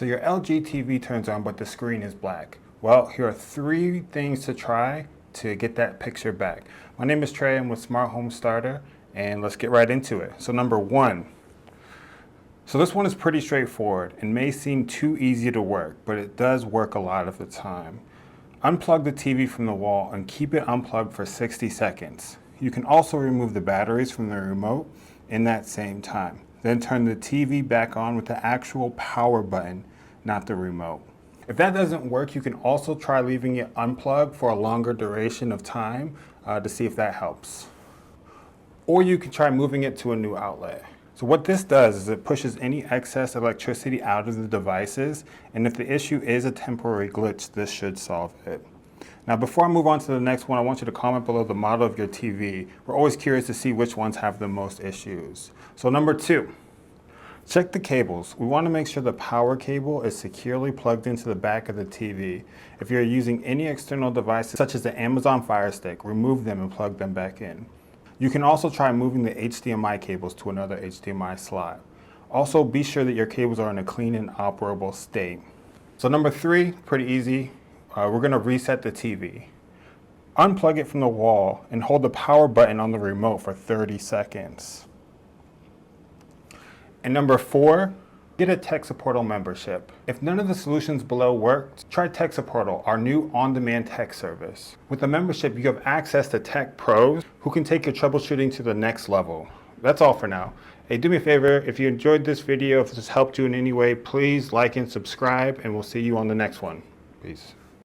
So your LG TV turns on, but the screen is black. Well, here are 3 things to try to get that picture back. My name is Trey, I'm with Smart Home Starter, and let's get right into it. So number 1. So this one is pretty straightforward and may seem too easy to work, but it does work a lot of the time. Unplug the TV from the wall and keep it unplugged for 60 seconds. You can also remove the batteries from the remote in that same time. Then turn the TV back on with the actual power button, not the remote. If that doesn't work, you can also try leaving it unplugged for a longer duration of time to see if that helps. Or you can try moving it to a new outlet. So what this does is it pushes any excess electricity out of the devices, and if the issue is a temporary glitch, this should solve it. Now before I move on to the next one, I want you to comment below the model of your TV. We're always curious to see which ones have the most issues. So number 2. Check the cables. We want to make sure the power cable is securely plugged into the back of the TV. If you're using any external devices such as the Amazon Fire Stick, remove them and plug them back in. You can also try moving the HDMI cables to another HDMI slot. Also, be sure that your cables are in a clean and operable state. So number 3, pretty easy. We're going to reset the TV. Unplug it from the wall and hold the power button on the remote for 30 seconds. And number 4, get a Tech Supportal membership. If none of the solutions below work, try Tech Supportal, our new on-demand tech service. With a membership, you have access to tech pros who can take your troubleshooting to the next level. That's all for now. Hey, do me a favor, if you enjoyed this video, if this helped you in any way, please like and subscribe, and we'll see you on the next one. Peace.